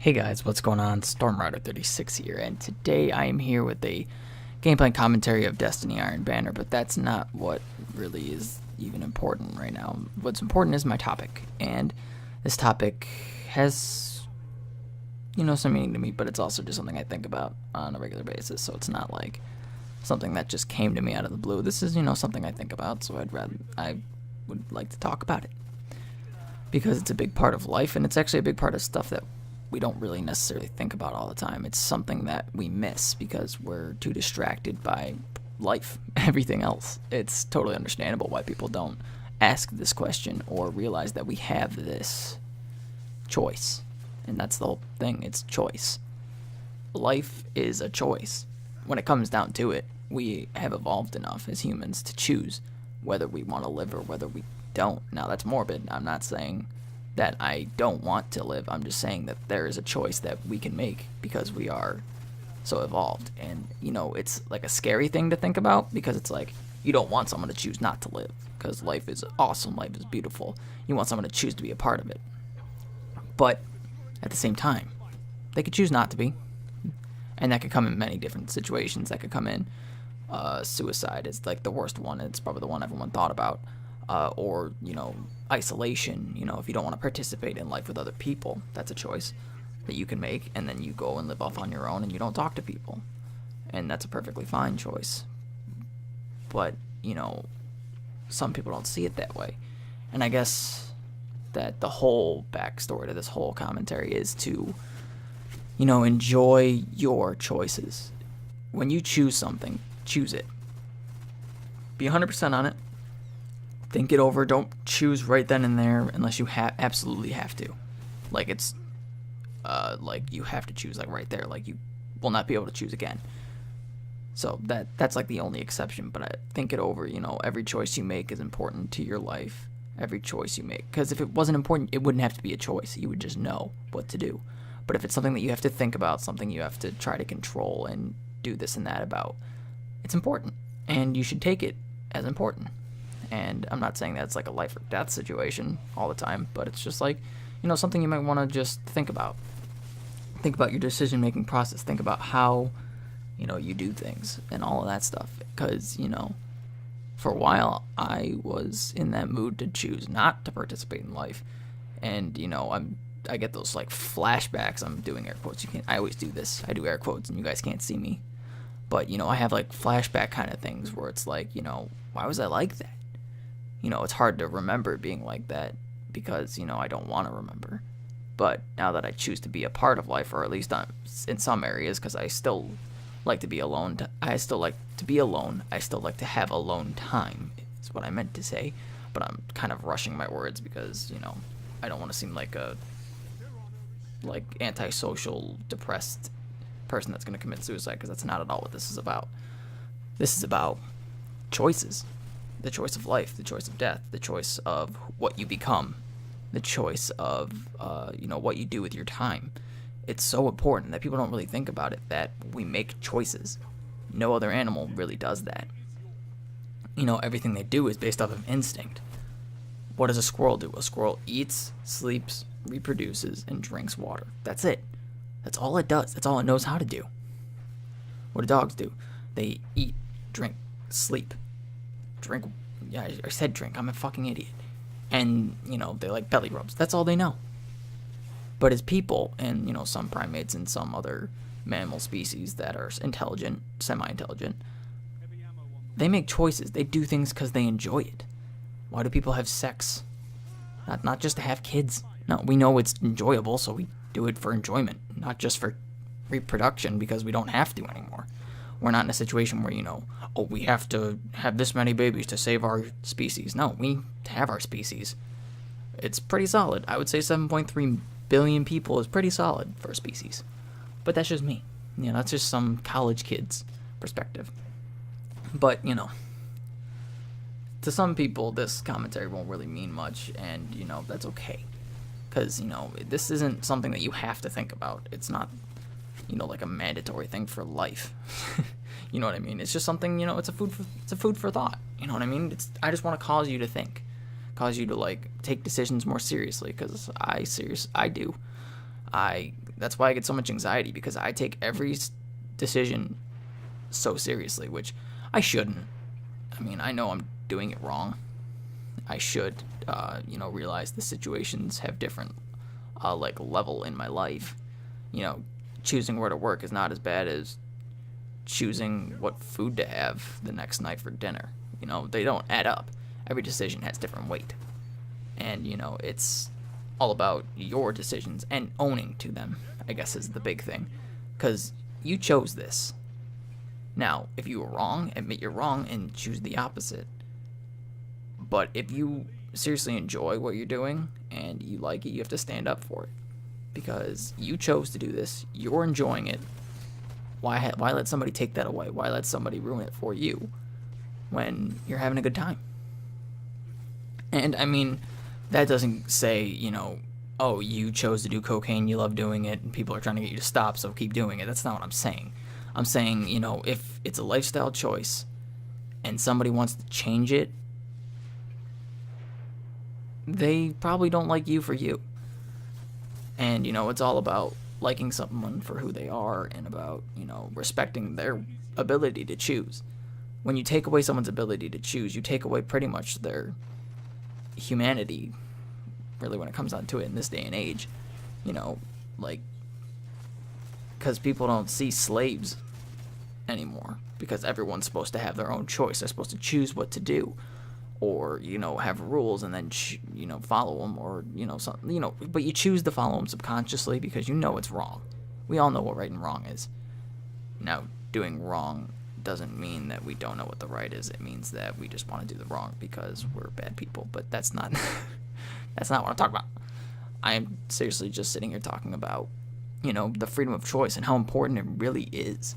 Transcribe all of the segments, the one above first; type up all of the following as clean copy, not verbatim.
Hey guys, what's going on? Stormrider36 here, and today I am here with a gameplay commentary of Destiny Iron Banner, but that's not what really is even important right now. What's important is my topic, and this topic has, some meaning to me, but it's also just something I think about on a regular basis, so it's not like something that just came to me out of the blue. This is, something I think about, so I would like to talk about it. Because it's a big part of life, and it's actually a big part of stuff that we don't really necessarily think about all the time. It's something that we miss because we're too distracted by life, everything else. It's totally understandable why people don't ask this question or realize that we have this choice. And that's the whole thing, it's choice. Life is a choice. When it comes down to it, we have evolved enough as humans to choose whether we want to live or whether we don't. Now, that's morbid. I'm not saying that I don't want to live. I'm just saying that there is a choice that we can make because we are so evolved. And, it's like a scary thing to think about because it's like you don't want someone to choose not to live because life is awesome, life is beautiful. You want someone to choose to be a part of it. But at the same time, they could choose not to be. And that could come in many different situations. That could come in suicide is like the worst one. It's probably the one everyone thought about. Or, isolation, if you don't want to participate in life with other people, that's a choice that you can make, and then you go and live off on your own and you don't talk to people, and that's a perfectly fine choice. But, some people don't see it that way, and I guess that the whole backstory to this whole commentary is to, enjoy your choices. When you choose something, choose it. Be 100% on it. Think it over. Don't choose right then and there unless you absolutely have to. Like it's, like you have to choose like right there. Like you will not be able to choose again. So that's like the only exception. But I think it over. Every choice you make is important to your life. Every choice you make. Because if it wasn't important, it wouldn't have to be a choice. You would just know what to do. But if it's something that you have to think about, something you have to try to control and do this and that about, it's important. And you should take it as important. And I'm not saying that it's like a life or death situation all the time, but it's just like, something you might want to just think about. Think about your decision-making process. Think about how, you do things and all of that stuff. Because, for a while, I was in that mood to choose not to participate in life. And, I get those, like, flashbacks. I'm doing air quotes. I always do this. I do air quotes, and you guys can't see me. But, I have, like, flashback kind of things where it's like, why was I like that? It's hard to remember being like that because, I don't want to remember. But now that I choose to be a part of life, or at least in some areas, because I still like to be alone. I still like to be alone. I still like to have alone time, is what I meant to say. But I'm kind of rushing my words because, I don't want to seem like a, antisocial, depressed person that's going to commit suicide, because that's not at all what this is about. This is about choices. The choice of life, the choice of death, the choice of what you become, the choice of, what you do with your time. It's so important that people don't really think about it, that we make choices. No other animal really does that. Everything they do is based off of instinct. What does a squirrel do? A squirrel eats, sleeps, reproduces, and drinks water. That's it. That's all it does. That's all it knows how to do. What do dogs do? They eat, drink, sleep. Drink. Yeah, I said drink. I'm a fucking idiot. And, they like belly rubs. That's all they know. But as people, and, some primates and some other mammal species that are intelligent, semi-intelligent, they make choices. They do things because they enjoy it. Why do people have sex? Not just to have kids. No, we know it's enjoyable, so we do it for enjoyment, not just for reproduction because we don't have to anymore. We're not in a situation where, we have to have this many babies to save our species. No, we have our species. It's pretty solid. I would say 7.3 billion people is pretty solid for a species. But that's just me. That's just some college kid's perspective. But, to some people, this commentary won't really mean much, and, that's okay. Because, this isn't something that you have to think about. It's not like a mandatory thing for life. You know what I mean? It's just something, it's a food for thought. You know what I mean? I just want to cause you to think. cause you to like take decisions more seriously, because I do. that's why I get so much anxiety, because I take every decision so seriously, which I shouldn't. I mean, I know I'm doing it wrong. I should, realize the situations have different, level in my life. Choosing where to work is not as bad as choosing what food to have the next night for dinner. They don't add up. Every decision has different weight. And, it's all about your decisions and owning to them, I guess, is the big thing. Because you chose this. Now, if you were wrong, admit you're wrong and choose the opposite. But if you seriously enjoy what you're doing and you like it, you have to stand up for it. Because you chose to do this. You're enjoying it. Why let somebody take that away? Why let somebody ruin it for you when you're having a good time? And, I mean, that doesn't say, oh, you chose to do cocaine, you love doing it, and people are trying to get you to stop, so keep doing it. That's not what I'm saying. I'm saying, if it's a lifestyle choice and somebody wants to change it, they probably don't like you for you. And, it's all about liking someone for who they are and about, respecting their ability to choose. When you take away someone's ability to choose, you take away pretty much their humanity, really, when it comes down to it in this day and age. Because people don't see slaves anymore, because everyone's supposed to have their own choice. They're supposed to choose what to do, or have rules and then follow them, or something, but you choose to follow them subconsciously because it's wrong. We all know what right and wrong is. Now, doing wrong doesn't mean that we don't know what the right is. It means that we just want to do the wrong because we're bad people. But that's not that's not what I'm talking about. I am seriously just sitting here talking about the freedom of choice and how important it really is.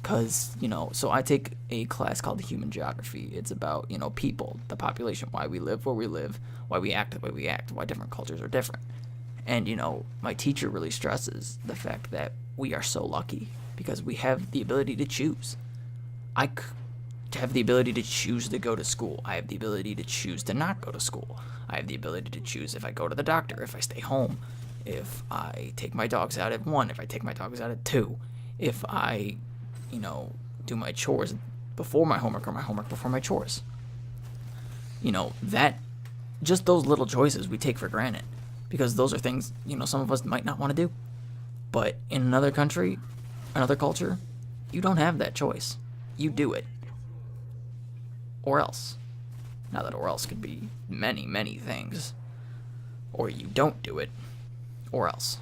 Because, so I take a class called Human Geography. It's about, people, the population, why we live where we live, why we act the way we act, why different cultures are different. And, my teacher really stresses the fact that we are so lucky because we have the ability to choose. I have the ability to choose to go to school. I have the ability to choose to not go to school. I have the ability to choose if I go to the doctor, if I stay home, if I take my dogs out at 1, if I take my dogs out at 2, if I do my chores before my homework or my homework before my chores. That, just those little choices we take for granted, because those are things, some of us might not want to do. But in another country, another culture, you don't have that choice. You do it. Or else. Now, that or else could be many, many things. Or you don't do it. Or else.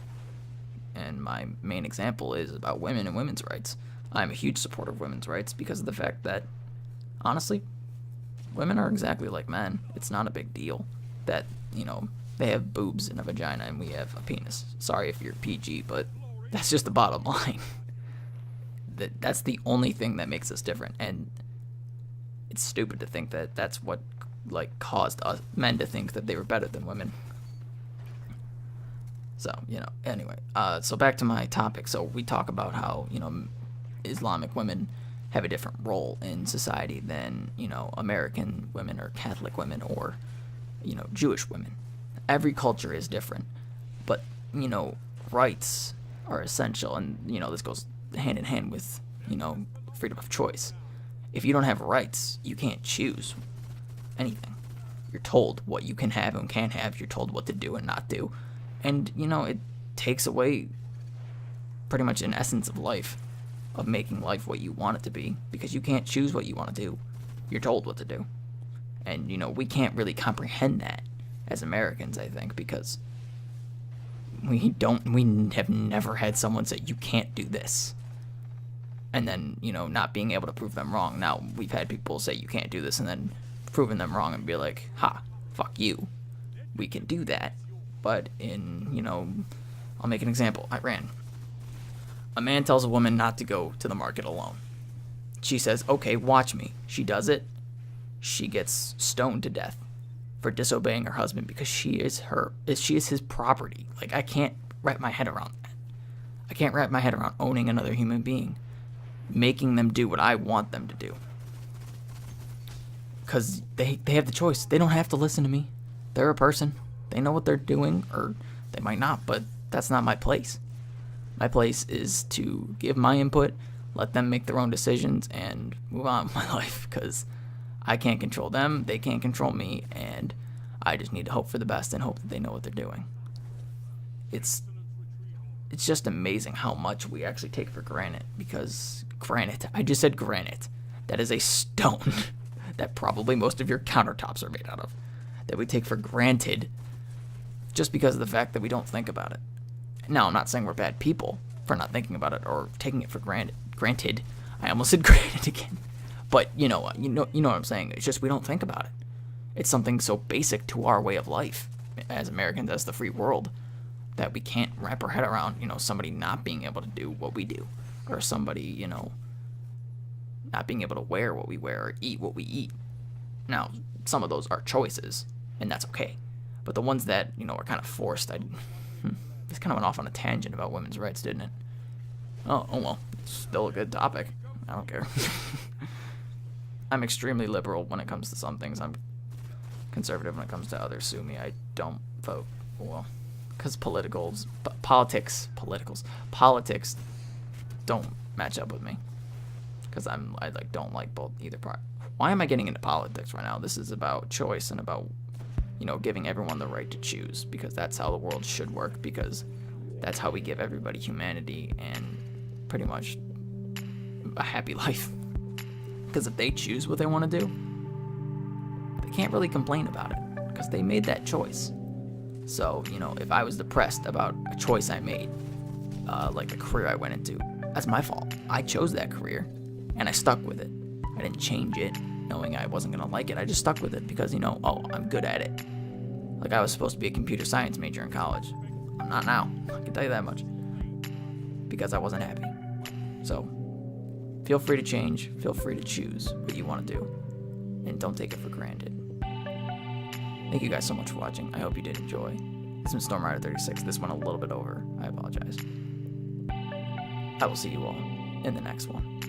And my main example is about women and women's rights. I'm a huge supporter of women's rights because of the fact that, honestly, women are exactly like men. It's not a big deal that, they have boobs and a vagina and we have a penis. Sorry if you're PG, but that's just the bottom line. That's the only thing that makes us different. And it's stupid to think that that's what, caused us men to think that they were better than women. So, anyway. So back to my topic. So we talk about how, Islamic women have a different role in society than, American women or Catholic women or, Jewish women. Every culture is different. But, rights are essential. And, this goes hand in hand with, freedom of choice. If you don't have rights, you can't choose anything. You're told what you can have and can't have. You're told what to do and not do. And, it takes away pretty much an essence of life, of making life what you want it to be, because you can't choose what you want to do. You're told what to do. And, we can't really comprehend that as Americans, I think, because we have never had someone say, you can't do this. And then, not being able to prove them wrong. Now, we've had people say you can't do this and then proving them wrong and be like, ha, fuck you. We can do that. But in, I'll make an example. Iran. A man tells a woman not to go to the market alone. She says, okay, watch me. She does it. She gets stoned to death for disobeying her husband because she is his property. I can't wrap my head around that. I can't wrap my head around owning another human being, making them do what I want them to do. Because they have the choice. They don't have to listen to me. They're a person. They know what they're doing, or they might not, but that's not my place. My place is to give my input, let them make their own decisions, and move on with my life, because I can't control them, they can't control me, and I just need to hope for the best and hope that they know what they're doing. It's just amazing how much we actually take for granted, because granite, I just said granite, that is a stone that probably most of your countertops are made out of, that we take for granted just because of the fact that we don't think about it. Now, I'm not saying we're bad people for not thinking about it or taking it for granted. I almost said granted again. But you know what I'm saying. It's just we don't think about it. It's something so basic to our way of life as Americans, as the free world, that we can't wrap our head around, somebody not being able to do what we do, or somebody, not being able to wear what we wear or eat what we eat. Now, some of those are choices, and that's okay. But the ones that, are kind of forced, this kind of went off on a tangent about women's rights, didn't it? Oh well, it's still a good topic. I don't care. I'm extremely liberal when it comes to some things. I'm conservative when it comes to others. Sue me, I don't vote. Well, because politics don't match up with me. Because I don't like both either part. Why am I getting into politics right now? This is about choice and about giving everyone the right to choose, because that's how the world should work, because that's how we give everybody humanity and pretty much a happy life. Because if they choose what they want to do, they can't really complain about it, because they made that choice. So, if I was depressed about a choice I made, like the career I went into, that's my fault. I chose that career, and I stuck with it. I didn't change it knowing I wasn't going to like it. I just stuck with it because, I'm good at it. Like, I was supposed to be a computer science major in college. I'm not now. I can tell you that much. Because I wasn't happy. So, feel free to change. Feel free to choose what you want to do. And don't take it for granted. Thank you guys so much for watching. I hope you did enjoy. This has been StormRider36. This went a little bit over. I apologize. I will see you all in the next one.